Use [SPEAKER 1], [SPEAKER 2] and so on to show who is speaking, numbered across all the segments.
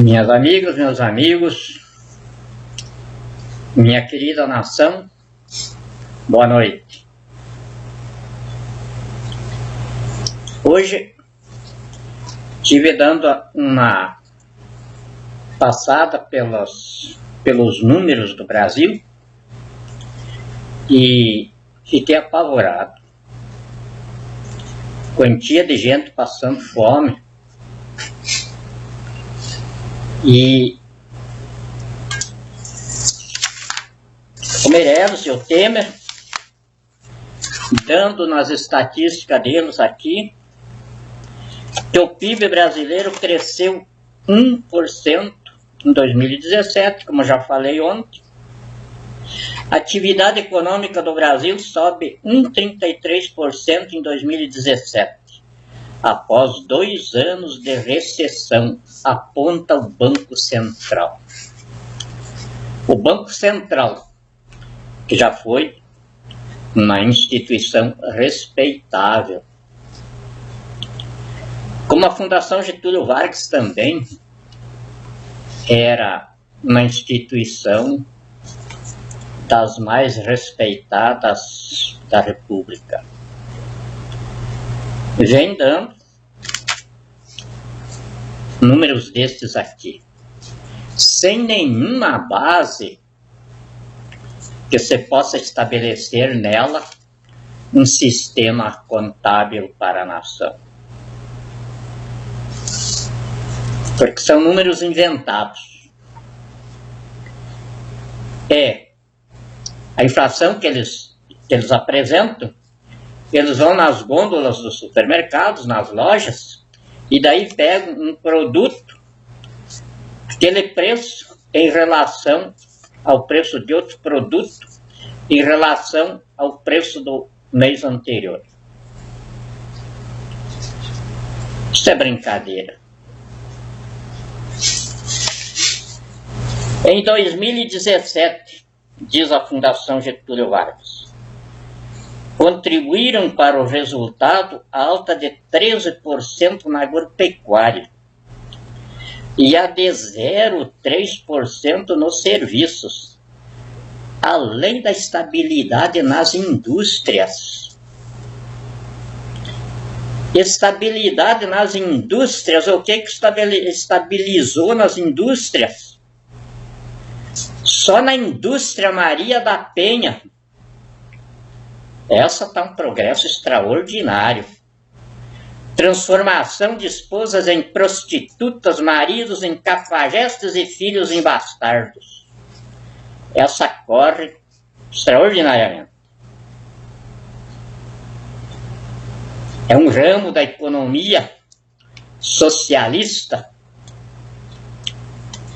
[SPEAKER 1] Minhas amigas, meus amigos, minha querida nação, boa noite. Hoje estive dando uma passada pelos números do Brasil e fiquei apavorado. Quantia de gente passando fome. E o Meirelles e o Temer, dando nas estatísticas deles aqui, que o PIB brasileiro cresceu 1% em 2017, como já falei ontem. A atividade econômica do Brasil sobe 1,33% em 2017. Após 2 anos de recessão, aponta o Banco Central. O Banco Central, que já foi uma instituição respeitável, como a Fundação Getúlio Vargas também era uma instituição das mais respeitadas da República. Vem dando números destes aqui, sem nenhuma base que você possa estabelecer nela um sistema contábil para a nação. Porque são números inventados. A inflação que eles apresentam, eles vão nas gôndolas dos supermercados, nas lojas, e daí pegam um produto, aquele preço em relação ao preço de outro produto, em relação ao preço do mês anterior. Isso é brincadeira. Em 2017, diz a Fundação Getúlio Vargas, contribuíram para o resultado a alta de 13% na agropecuária e a de 0,3% nos serviços, além da estabilidade nas indústrias. Estabilidade nas indústrias, o que estabilizou nas indústrias? Só na indústria Maria da Penha. Essa está um progresso extraordinário. Transformação de esposas em prostitutas, maridos em cafajestes e filhos em bastardos. Essa corre extraordinariamente. É um ramo da economia socialista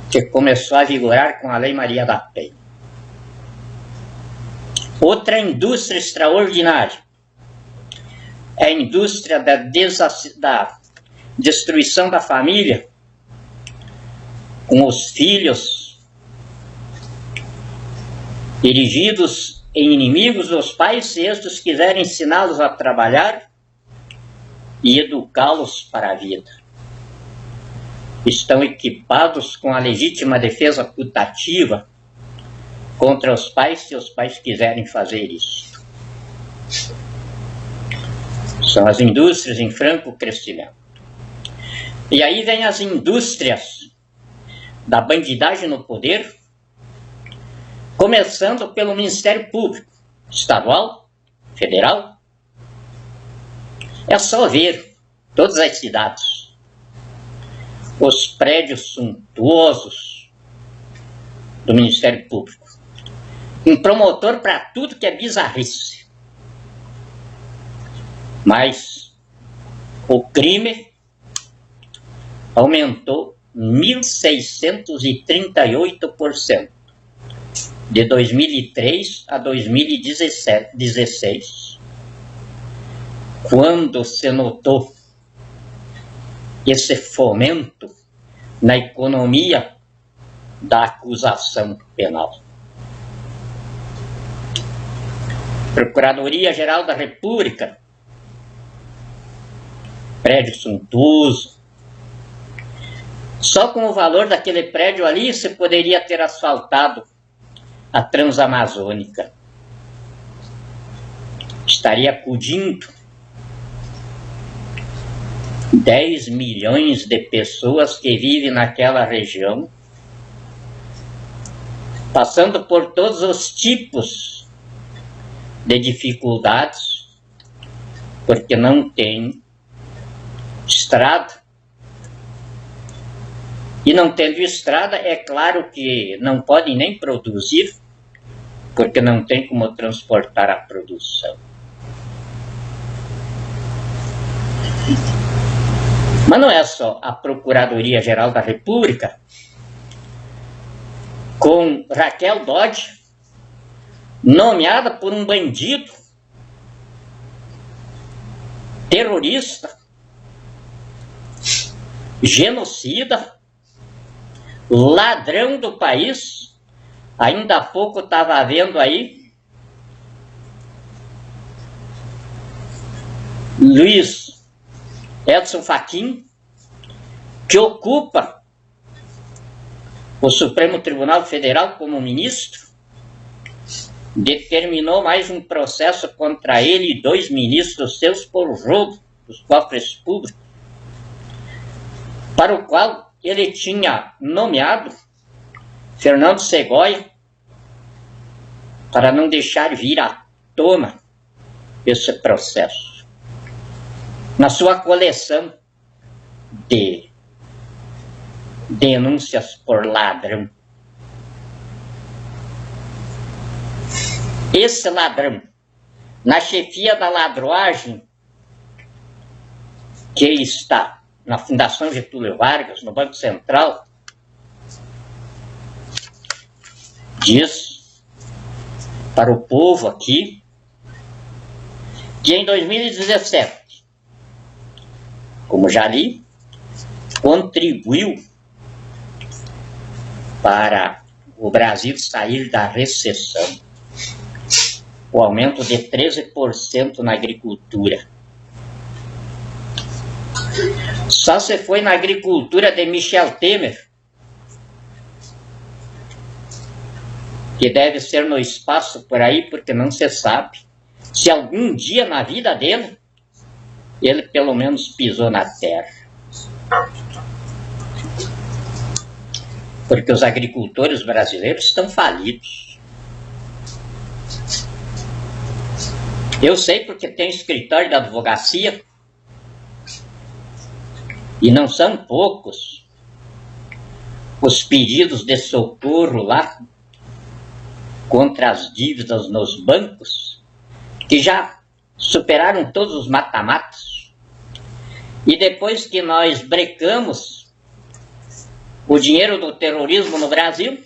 [SPEAKER 1] que começou a vigorar com a Lei Maria da Penha. Outra indústria extraordinária é a indústria da destruição da família, com os filhos erigidos em inimigos dos pais, se estes quiserem ensiná-los a trabalhar e educá-los para a vida. Estão equipados com a legítima defesa putativa contra os pais, se os pais quiserem fazer isso. São as indústrias em franco crescimento. E aí vem as indústrias da bandidagem no poder, começando pelo Ministério Público, estadual, federal. É só ver todas as cidades, os prédios suntuosos do Ministério Público. Um promotor para tudo que é bizarrice. Mas o crime aumentou 1.638% de 2003 a 2016, quando se notou esse fomento na economia da acusação penal. Procuradoria-Geral da República, prédio suntuoso, Só com o valor daquele prédio ali, você poderia ter asfaltado a Transamazônica. Estaria acudindo 10 milhões de pessoas que vivem naquela região, passando por todos os tipos de dificuldades, porque não tem estrada. E não tendo estrada, é claro que não podem nem produzir, porque não tem como transportar a produção. Mas não é só a Procuradoria-Geral da República, com Raquel Dodge, nomeada por um bandido, terrorista, genocida, ladrão do país. Ainda há pouco estava vendo aí Luiz Edson Fachin, que ocupa o Supremo Tribunal Federal como ministro, determinou mais um processo contra ele e 2 ministros seus por roubo dos cofres públicos, para o qual ele tinha nomeado Fernando Segoia, para não deixar vir à tona esse processo. Na sua coleção de denúncias por ladrão. Esse ladrão, na chefia da ladroagem, que está na Fundação Getúlio Vargas, no Banco Central, diz para o povo aqui que em 2017, como já li, contribuiu para o Brasil sair da recessão, o aumento de 13% na agricultura. Só se foi na agricultura de Michel Temer, que deve ser no espaço por aí, porque não se sabe se algum dia na vida dele ele pelo menos pisou na terra. Porque os agricultores brasileiros estão falidos. Eu sei porque tem escritório da advocacia, e não são poucos os pedidos de socorro lá contra as dívidas nos bancos, que já superaram todos os mata-matas. E depois que nós brecamos o dinheiro do terrorismo no Brasil,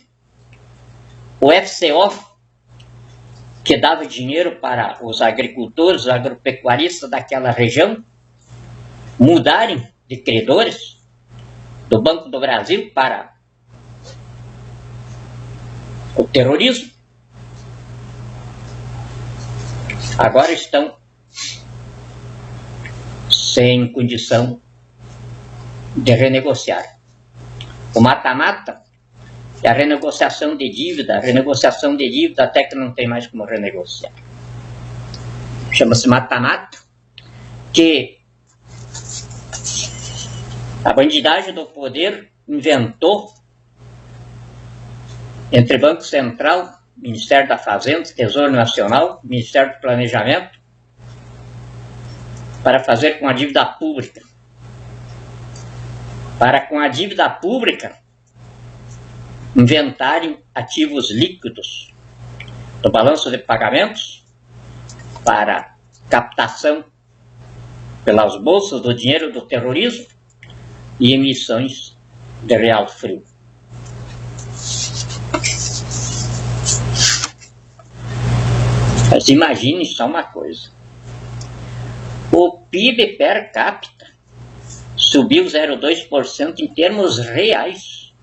[SPEAKER 1] o FCO, que dava dinheiro para os agricultores, os agropecuaristas daquela região, mudarem de credores do Banco do Brasil para o terrorismo, agora estão sem condição de renegociar. O mata-mata é a renegociação de dívida, até que não tem mais como renegociar. Chama-se mata-mata, que a bandidagem do poder inventou entre Banco Central, Ministério da Fazenda, Tesouro Nacional, Ministério do Planejamento, para fazer com a dívida pública. Para com a dívida pública inventarem ativos líquidos do balanço de pagamentos para captação pelas bolsas do dinheiro do terrorismo e emissões de real frio. Mas imagine só uma coisa. O PIB per capita subiu 0,2% em termos reais.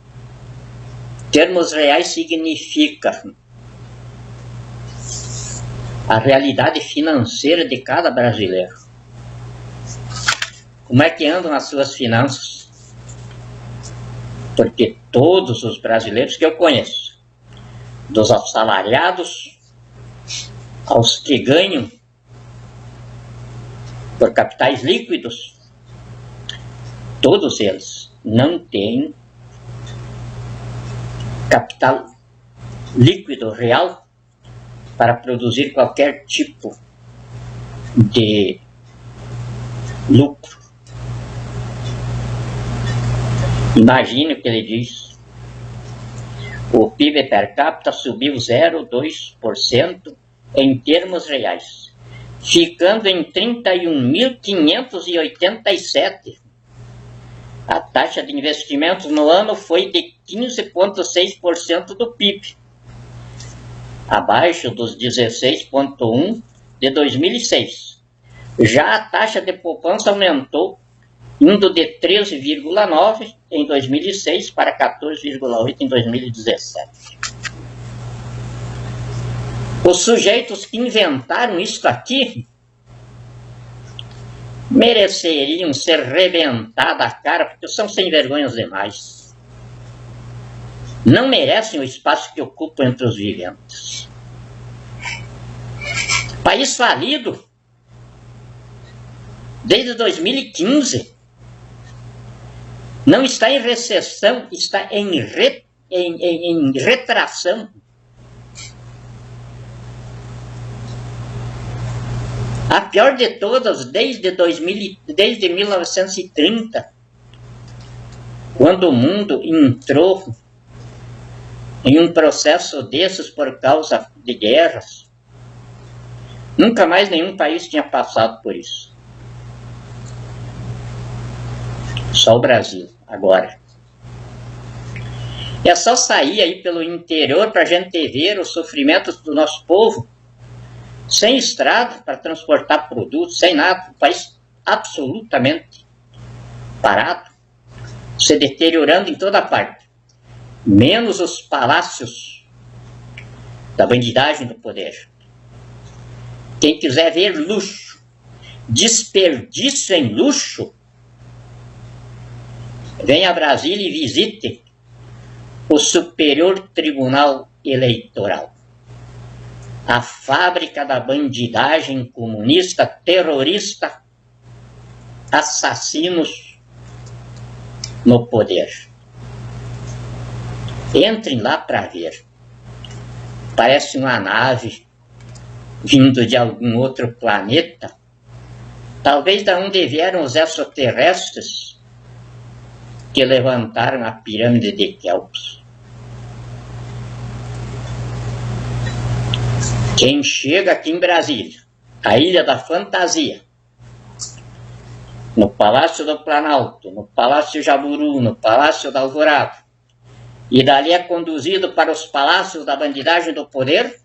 [SPEAKER 1] Termos reais significa a realidade financeira de cada brasileiro. Como é que andam as suas finanças? Porque todos os brasileiros que eu conheço, dos assalariados aos que ganham por capitais líquidos, todos eles não têm capital líquido real para produzir qualquer tipo de lucro. Imagine o que ele diz. O PIB per capita subiu 0,2% em termos reais, ficando em 31.587. A taxa de investimentos no ano foi de 15,6% do PIB, abaixo dos 16,1% de 2006. Já a taxa de poupança aumentou, indo de 13,9% em 2006 para 14,8% em 2017. Os sujeitos que inventaram isso aqui mereceriam ser rebentados a cara, porque são sem vergonhas demais. Não merecem o espaço que ocupam entre os viventes. País falido desde 2015. Não está em recessão, está em retração. A pior de todas, desde 1930, quando o mundo entrou em um processo desses por causa de guerras. Nunca mais nenhum país tinha passado por isso. Só o Brasil, agora. É só sair aí pelo interior para a gente ver os sofrimentos do nosso povo, sem estrada para transportar produtos, sem nada, o país absolutamente parado, se deteriorando em toda parte, menos os palácios da bandidagem do poder. Quem quiser ver luxo, desperdício em luxo, venha a Brasília e visite o Superior Tribunal Eleitoral, a fábrica da bandidagem comunista, terrorista, assassinos no poder. Entrem lá para ver. Parece uma nave vindo de algum outro planeta, talvez da onde vieram os extraterrestres que levantaram a pirâmide de Kelps. Quem chega aqui em Brasília, a Ilha da Fantasia, no Palácio do Planalto, no Palácio Jaburu, no Palácio da Alvorada, e dali é conduzido para os palácios da bandidagem do poder,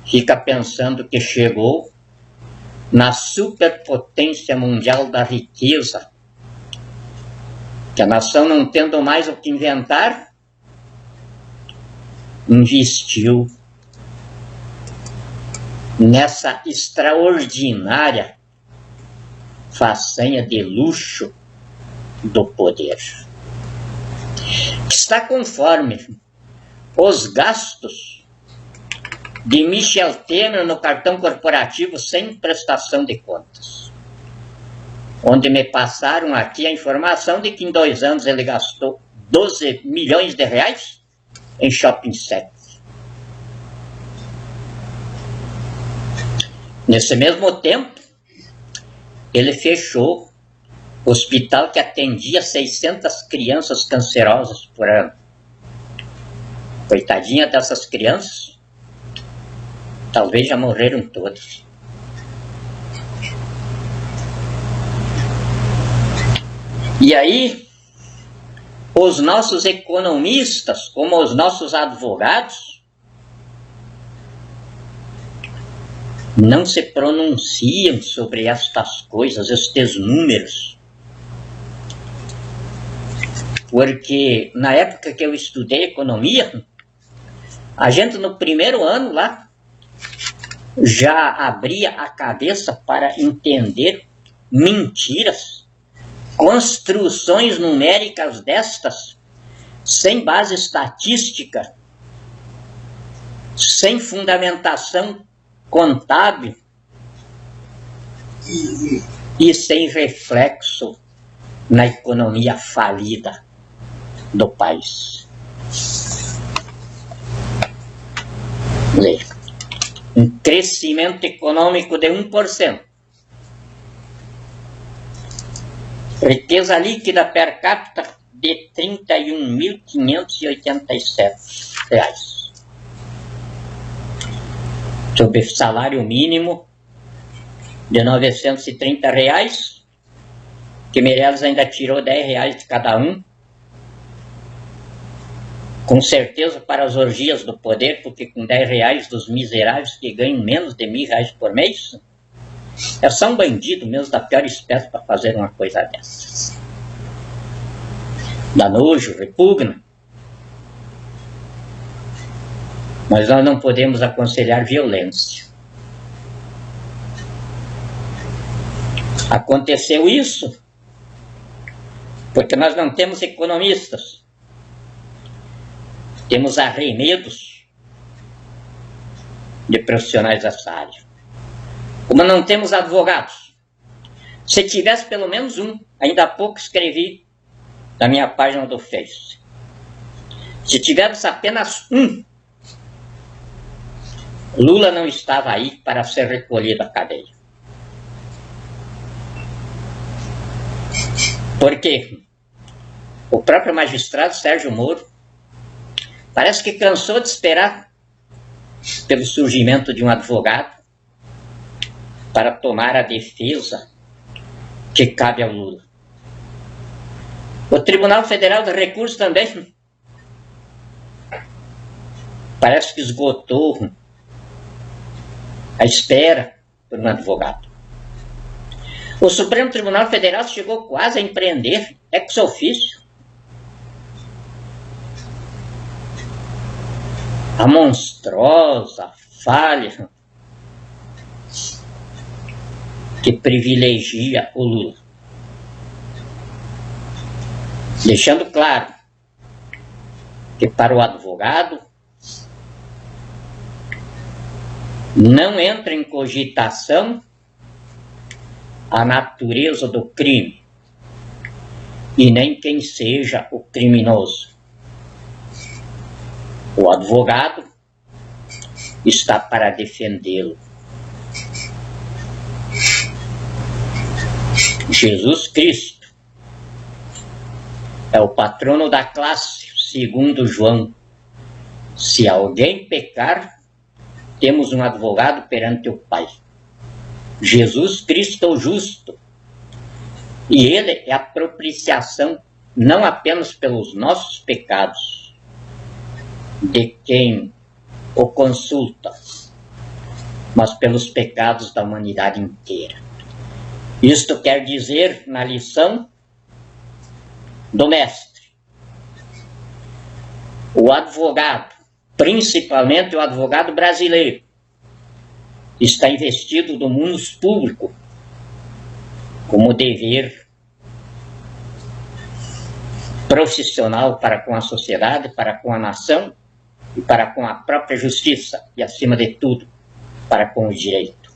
[SPEAKER 1] fica pensando que chegou na superpotência mundial da riqueza, que a nação, não tendo mais o que inventar, investiu nessa extraordinária façanha de luxo do poder, que está conforme os gastos de Michel Temer no cartão corporativo sem prestação de contas, onde me passaram aqui a informação de que em 2 anos ele gastou 12 milhões de reais em shopping centers. Nesse mesmo tempo, ele fechou o hospital que atendia 600 crianças cancerosas por ano. Coitadinha dessas crianças, talvez já morreram todas. E aí, os nossos economistas, como os nossos advogados, não se pronunciam sobre estas coisas, estes números. Porque na época que eu estudei economia, a gente no primeiro ano lá já abria a cabeça para entender mentiras construções numéricas destas, sem base estatística, sem fundamentação contábil e sem reflexo na economia falida do país. Um crescimento econômico de 1%. Riqueza líquida per capita de R$ 31.587. Sobre salário mínimo de R$ 930, que Meirelles ainda tirou R$ 10 de cada um, com certeza para as orgias do poder, porque com R$ 10 dos miseráveis que ganham menos de R$ 1.000 por mês, é só um bandido mesmo da pior espécie para fazer uma coisa dessas. Dá nojo, repugna. Mas nós não podemos aconselhar violência. Aconteceu isso porque nós não temos economistas. Temos arremedos de profissionais dessa área. Como não temos advogados. Se tivesse pelo menos um, ainda há pouco escrevi na minha página do Face. Se tivesse apenas um, Lula não estava aí para ser recolhido à cadeia. Porque o próprio magistrado Sérgio Moro parece que cansou de esperar pelo surgimento de um advogado para tomar a defesa que cabe ao Lula. O Tribunal Federal de Recursos também parece que esgotou a espera por um advogado. O Supremo Tribunal Federal chegou quase a empreender ex officio a monstruosa falha que privilegia o Lula, deixando claro que para o advogado não entra em cogitação a natureza do crime e nem quem seja o criminoso. O advogado está para defendê-lo. Jesus Cristo é o patrono da classe, segundo João. Se alguém pecar, temos um advogado perante o Pai. Jesus Cristo o justo. E ele é a propiciação não apenas pelos nossos pecados, de quem o consulta, mas pelos pecados da humanidade inteira. Isto quer dizer, na lição do mestre, o advogado, principalmente o advogado brasileiro, está investido do mundo público como dever profissional para com a sociedade, para com a nação e para com a própria justiça e, acima de tudo, para com o direito.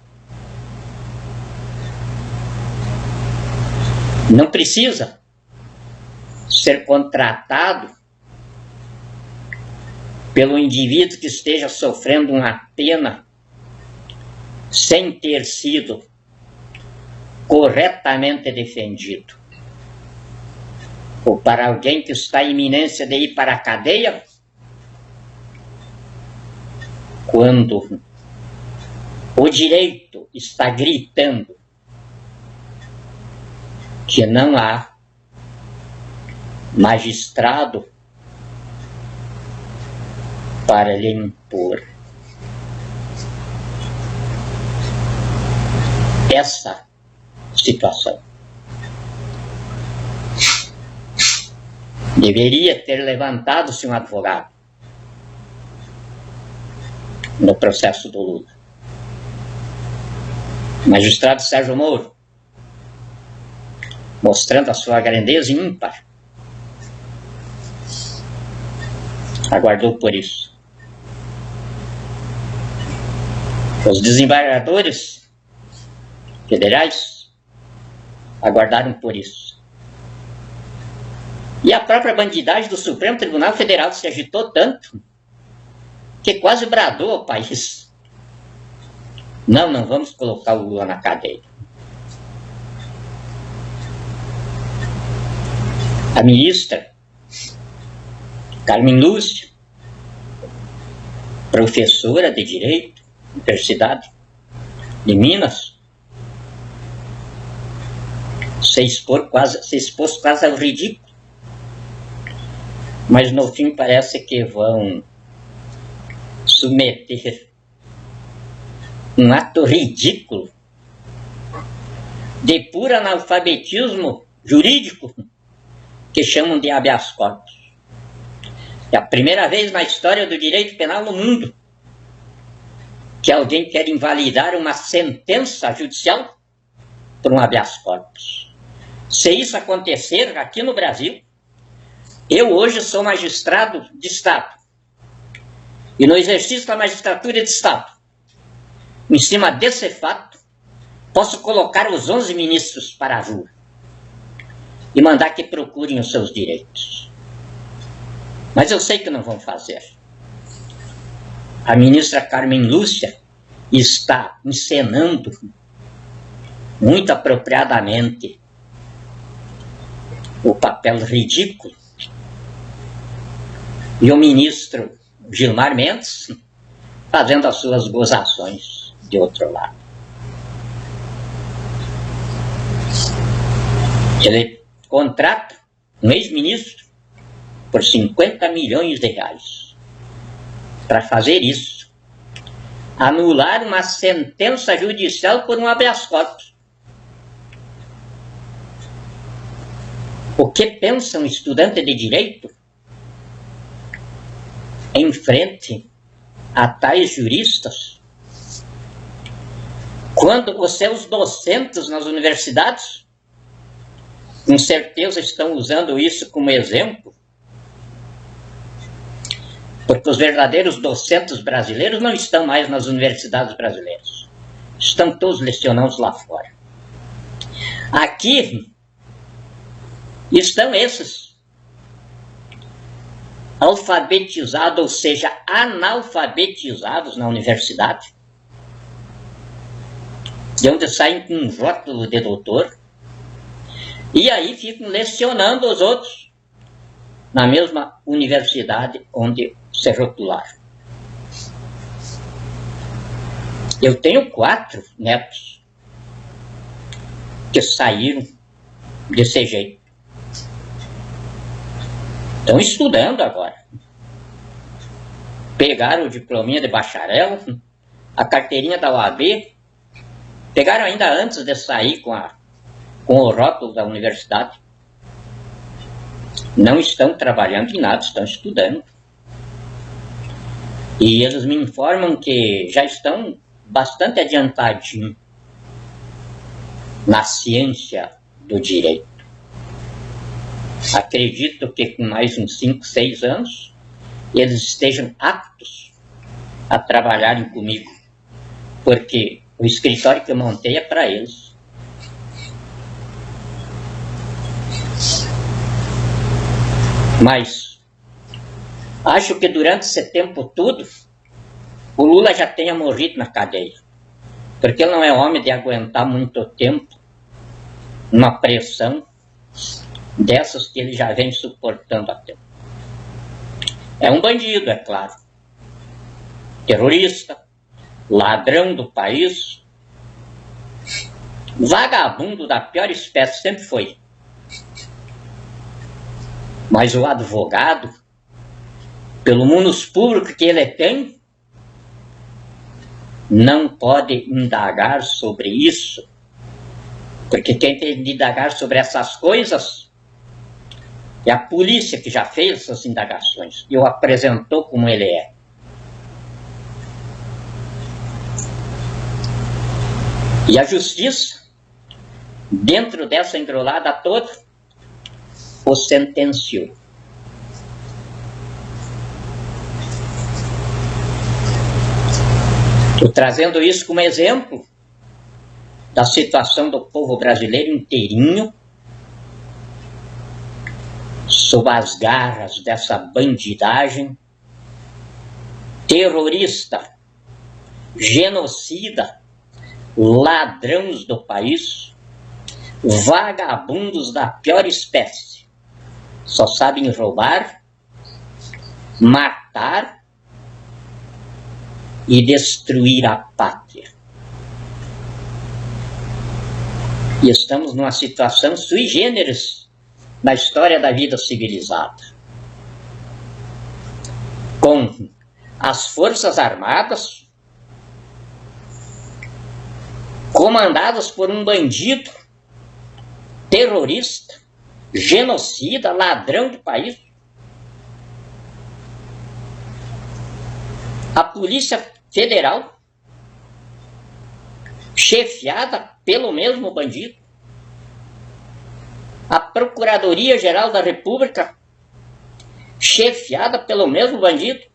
[SPEAKER 1] Não precisa ser contratado pelo indivíduo que esteja sofrendo uma pena sem ter sido corretamente defendido, ou para alguém que está em iminência de ir para a cadeia, quando o direito está gritando que não há magistrado para lhe impor essa situação. Deveria ter levantado-se um advogado no processo do Lula. O magistrado Sérgio Moro mostrando a sua grandeza ímpar. Aguardou por isso. Os desembargadores federais aguardaram por isso. E a própria bandidagem do Supremo Tribunal Federal se agitou tanto que quase bradou ao país: não vamos colocar o Lula na cadeia. A ministra Carmen Lúcia, professora de Direito, Universidade de Minas, se expôs quase ao ridículo. Mas no fim parece que vão submeter um ato ridículo de puro analfabetismo jurídico que chamam de habeas corpus. É a primeira vez na história do direito penal no mundo que alguém quer invalidar uma sentença judicial por um habeas corpus. Se isso acontecer aqui no Brasil, eu hoje sou magistrado de Estado e no exercício da magistratura de Estado, em cima desse fato, posso colocar os 11 ministros para a rua e mandar que procurem os seus direitos. Mas eu sei que não vão fazer. A ministra Carmen Lúcia está encenando muito apropriadamente o papel ridículo, e o ministro Gilmar Mendes fazendo as suas gozações de outro lado. Ele contrata um ex-ministro por 50 milhões de reais para fazer isso: anular uma sentença judicial por um habeas corpus. O que pensa um estudante de direito em frente a tais juristas, quando os seus docentes nas universidades, com certeza, estão usando isso como exemplo? Porque os verdadeiros docentes brasileiros não estão mais nas universidades brasileiras. Estão todos lecionando lá fora. Aqui estão esses alfabetizados, ou seja, analfabetizados na universidade, de onde saem com um rótulo de doutor, e aí ficam lecionando os outros na mesma universidade onde se rotularam. Eu tenho 4 netos que saíram desse jeito. Estão estudando agora. Pegaram o diplominha de bacharel, a carteirinha da OAB, pegaram ainda antes de sair com o rótulo da universidade. Não estão trabalhando em nada, estão estudando. E eles me informam que já estão bastante adiantadinhos na ciência do direito. Acredito que com mais uns 5, 6 anos eles estejam aptos a trabalharem comigo, porque o escritório que eu montei é para eles. Mas acho que durante esse tempo todo o Lula já tenha morrido na cadeia, porque ele não é homem de aguentar muito tempo uma pressão dessas que ele já vem suportando há tempo. É um bandido, é claro, terrorista, ladrão do país, vagabundo da pior espécie, sempre foi. Mas o advogado, pelo munus público que ele tem, não pode indagar sobre isso, porque quem tem de indagar sobre essas coisas é a polícia, que já fez essas indagações e o apresentou como ele é. E a justiça dentro dessa embrolada toda, o sentenciou. Estou trazendo isso como exemplo da situação do povo brasileiro inteirinho sob as garras dessa bandidagem terrorista, genocida, ladrões do país, vagabundos da pior espécie. Só sabem roubar, matar e destruir a pátria. E estamos numa situação sui generis na história da vida civilizada, com as Forças Armadas comandadas por um bandido, terrorista, genocida, ladrão de país. A Polícia Federal, chefiada pelo mesmo bandido. A Procuradoria-Geral da República, chefiada pelo mesmo bandido.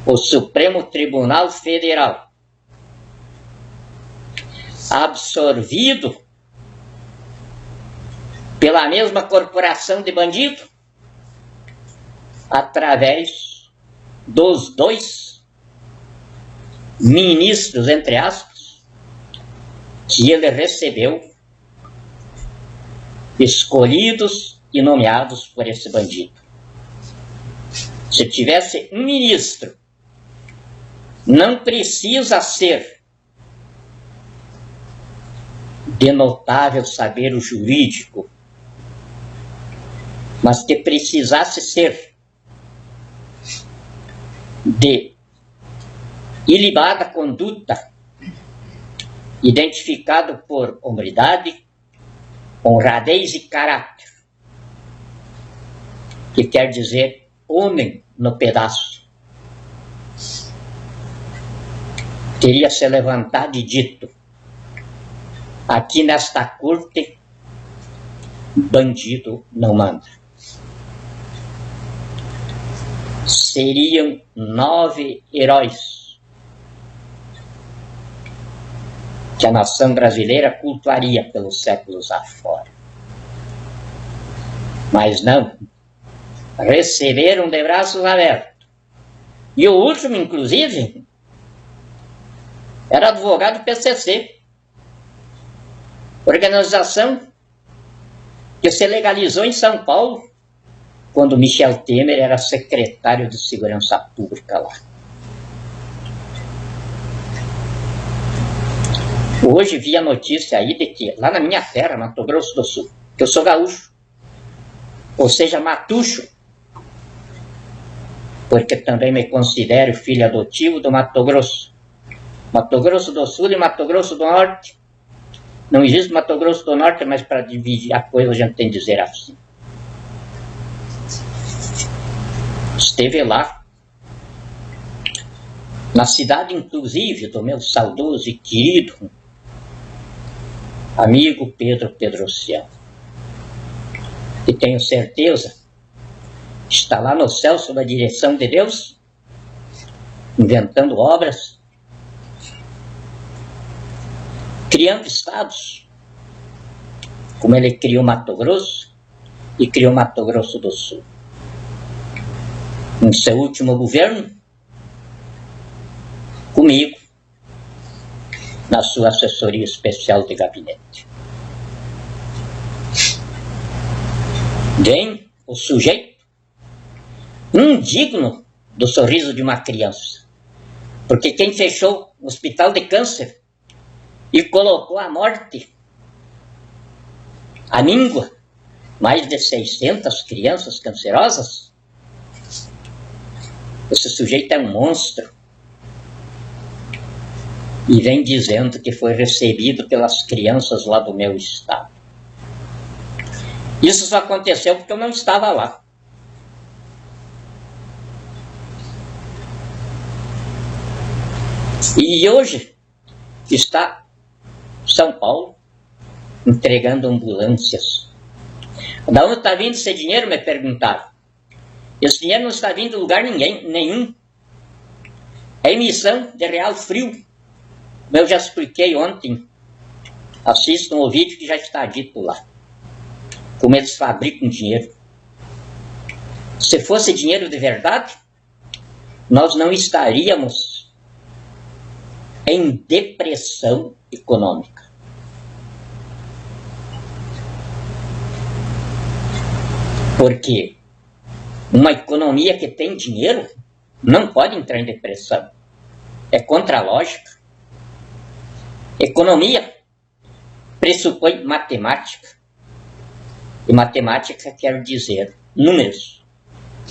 [SPEAKER 1] O Supremo Tribunal Federal, absorvido pela mesma corporação de bandido, através dos dois ministros, entre aspas, que ele recebeu, escolhidos e nomeados por esse bandido. Se tivesse um ministro, não precisa ser de notável saber jurídico, mas que precisasse ser de ilibada conduta, identificado por hombridade, honradez e caráter, que quer dizer homem no pedaço, teria se levantado e dito: aqui nesta corte, bandido não manda. Seriam 9 heróis que a nação brasileira cultuaria pelos séculos afora. Mas não, receberam de braços abertos. E o último, inclusive, era advogado do PCC, organização que se legalizou em São Paulo quando Michel Temer era secretário de Segurança Pública lá. Hoje vi a notícia aí de que lá na minha terra, Mato Grosso do Sul, que eu sou gaúcho, ou seja, matucho, porque também me considero filho adotivo do Mato Grosso. Mato Grosso do Sul e Mato Grosso do Norte. Não existe Mato Grosso do Norte, mas para dividir a coisa a gente tem que dizer assim. Esteve lá, na cidade inclusive do meu saudoso e querido amigo Pedro Pedrociano, que tenho certeza está lá no céu sob a direção de Deus, inventando obras, criando estados, como ele criou Mato Grosso e criou Mato Grosso do Sul. Em seu último governo, comigo, na sua assessoria especial de gabinete. Vem o sujeito, indigno do sorriso de uma criança, porque quem fechou o hospital de câncer e colocou à morte, à míngua, mais de 600 crianças cancerosas, esse sujeito é um monstro. E vem dizendo que foi recebido pelas crianças lá do meu estado. Isso só aconteceu porque eu não estava lá. E hoje está São Paulo, entregando ambulâncias. Da onde está vindo esse dinheiro, me perguntaram. Esse dinheiro não está vindo de lugar nenhum. É emissão de real frio. Como eu já expliquei ontem, assistam o vídeo que já está dito lá. Como eles fabricam dinheiro. Se fosse dinheiro de verdade, nós não estaríamos em depressão econômica. Porque uma economia que tem dinheiro não pode entrar em depressão. É contra a lógica. Economia pressupõe matemática. E matemática quer dizer números.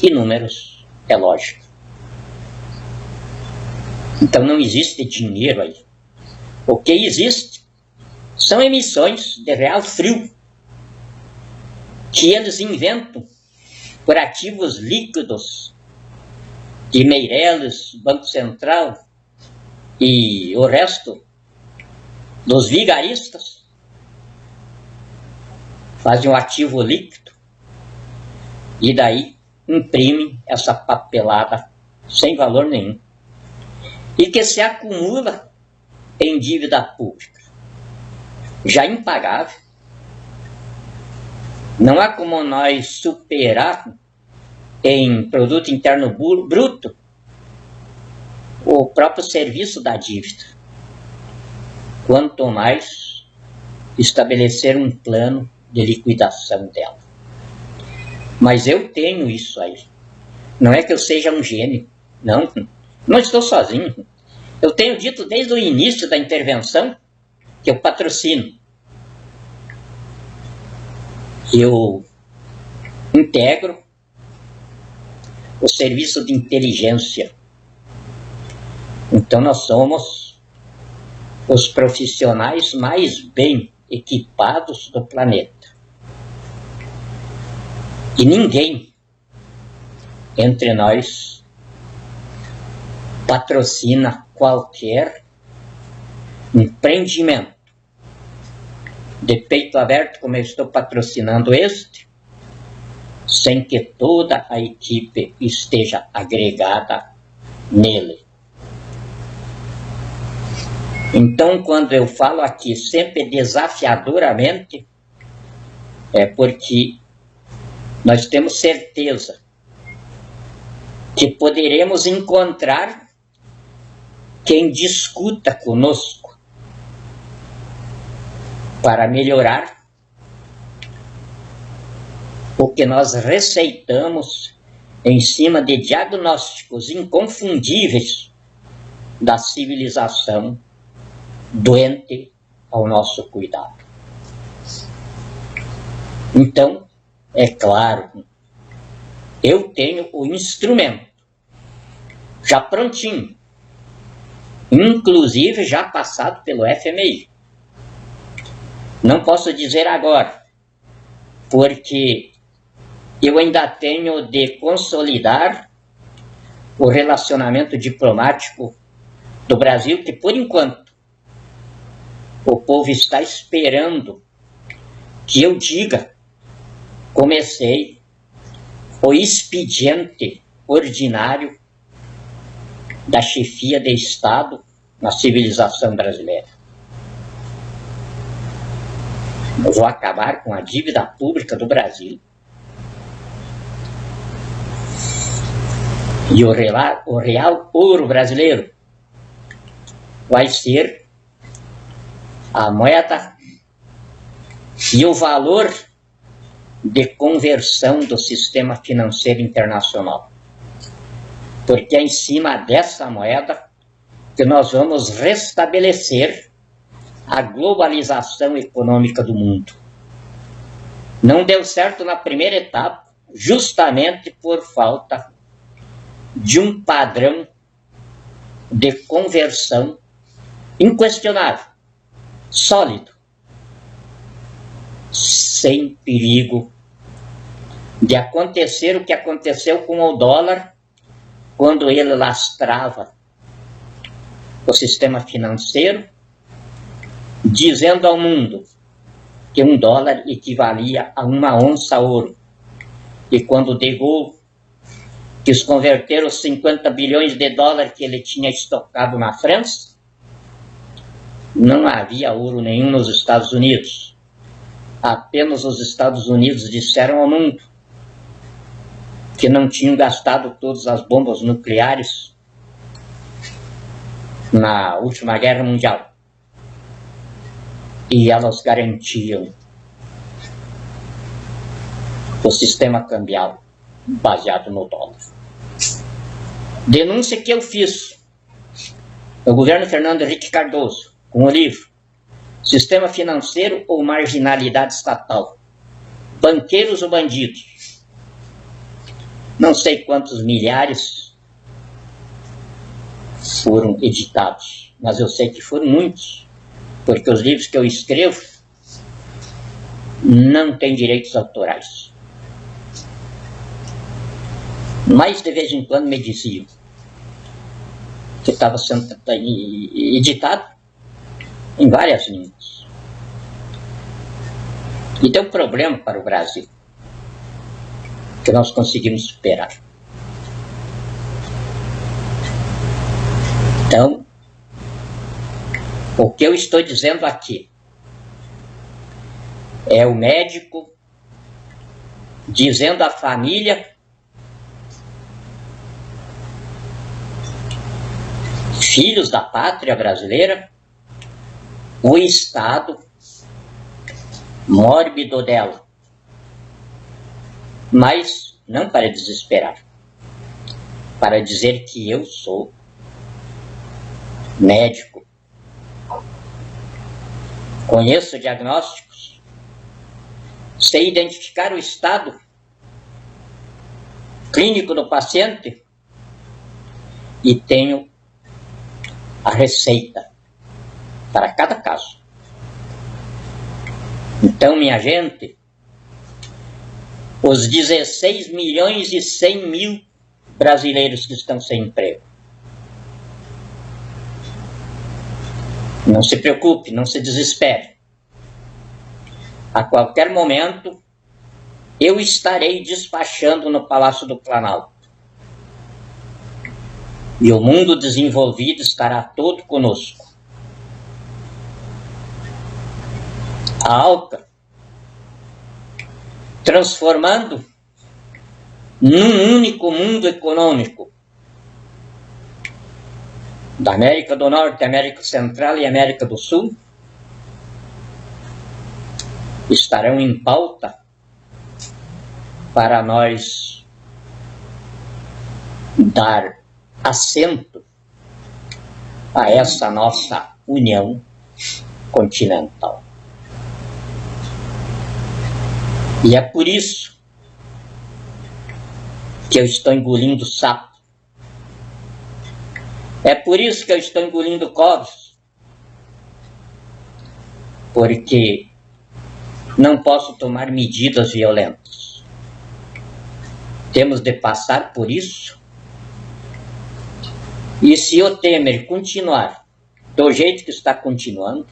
[SPEAKER 1] E números é lógica. Então não existe dinheiro aí. O que existe são emissões de real frio que eles inventam por ativos líquidos de Meireles, Banco Central e o resto dos vigaristas. Fazem um ativo líquido e daí imprimem essa papelada sem valor nenhum e que se acumula em dívida pública já impagável. Não há como nós superar em produto interno bruto o próprio serviço da dívida. Quanto mais estabelecer um plano de liquidação dela. Mas eu tenho isso aí. Não é que eu seja um gênio. Não estou sozinho. Eu tenho dito desde o início da intervenção que eu patrocino. Eu integro o serviço de inteligência. Então nós somos os profissionais mais bem equipados do planeta. E ninguém entre nós patrocina qualquer empreendimento de peito aberto, como eu estou patrocinando este, sem que toda a equipe esteja agregada nele. Então, quando eu falo aqui sempre desafiadoramente, é porque nós temos certeza que poderemos encontrar quem discuta conosco para melhorar o que nós receitamos em cima de diagnósticos inconfundíveis da civilização doente ao nosso cuidado. Então, é claro, eu tenho o instrumento já prontinho, inclusive já passado pelo FMI. Não posso dizer agora, porque eu ainda tenho de consolidar o relacionamento diplomático do Brasil, que por enquanto o povo está esperando que eu diga: comecei o expediente ordinário da chefia de Estado na civilização brasileira. Eu vou acabar com a dívida pública do Brasil. E o real ouro brasileiro vai ser a moeda e o valor de conversão do sistema financeiro internacional. Porque é em cima dessa moeda que nós vamos restabelecer a globalização econômica do mundo. Não deu certo na primeira etapa, justamente por falta de um padrão de conversão inquestionável, sólido, sem perigo de acontecer o que aconteceu com o dólar quando ele lastrava o sistema financeiro dizendo ao mundo que $1 equivalia a uma onça ouro. E quando De Gaulle quis converter os 50 bilhões de dólares que ele tinha estocado na França, não havia ouro nenhum nos Estados Unidos. Apenas os Estados Unidos disseram ao mundo que não tinham gastado todas as bombas nucleares na última guerra mundial. E elas garantiam o sistema cambial baseado no dólar. Denúncia que eu fiz no governo Fernando Henrique Cardoso, com o livro Sistema Financeiro ou Marginalidade Estatal? Banqueiros ou bandidos? Não sei quantos milhares foram editados, mas eu sei que foram muitos, porque os livros que eu escrevo não têm direitos autorais. Mas de vez em quando me diziam que estava sendo editado em várias línguas. E deu problema para o Brasil, que nós conseguimos superar. Então, o que eu estou dizendo aqui é o médico dizendo à família: filhos da pátria brasileira, o estado mórbido dela. Mas não para desesperar, para dizer que eu sou médico, conheço diagnósticos, sei identificar o estado clínico do paciente e tenho a receita para cada caso. Então, minha gente, os 16 milhões e 100 mil brasileiros que estão sem emprego, não se preocupe, não se desespere. A qualquer momento, eu estarei despachando no Palácio do Planalto. E o mundo desenvolvido estará todo conosco. A ALCA, transformando num único mundo econômico da América do Norte, América Central e América do Sul, estarão em pauta para nós dar assento a essa nossa união continental. E é por isso que eu estou engolindo sapo. É por isso que eu estou engolindo cobras. Porque não posso tomar medidas violentas. Temos de passar por isso. E se o Temer continuar do jeito que está continuando,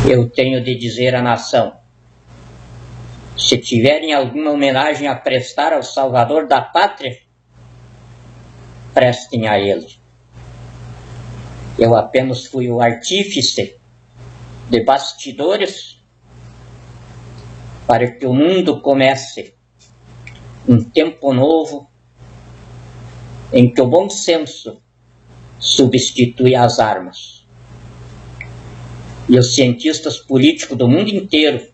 [SPEAKER 1] eu tenho de dizer à nação: se tiverem alguma homenagem a prestar ao Salvador da Pátria, prestem a ele. Eu apenas fui o artífice de bastidores para que o mundo comece um tempo novo em que o bom senso substitui as armas. E os cientistas políticos do mundo inteiro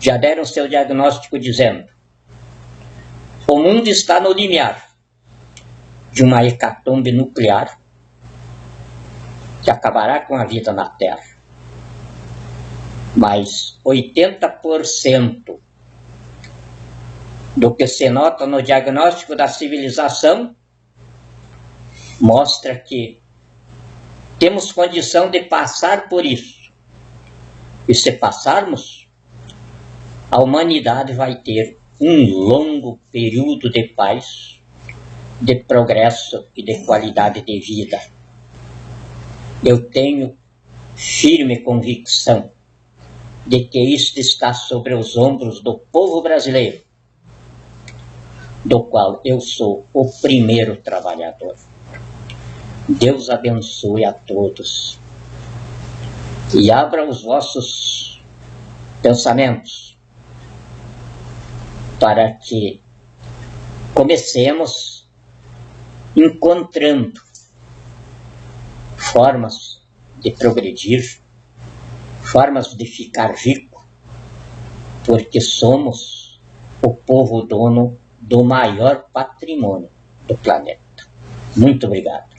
[SPEAKER 1] já deram seu diagnóstico dizendo: o mundo está no limiar de uma hecatombe nuclear que acabará com a vida na Terra. Mas 80% do que se nota no diagnóstico da civilização mostra que temos condição de passar por isso. E se passarmos, a humanidade vai ter um longo período de paz de progresso e de qualidade de vida. Eu tenho firme convicção de que isto está sobre os ombros do povo brasileiro, do qual eu sou o primeiro trabalhador. Deus abençoe a todos e abra os vossos pensamentos para que comecemos encontrando formas de progredir, formas de ficar rico, porque somos o povo dono do maior patrimônio do planeta. Muito obrigado.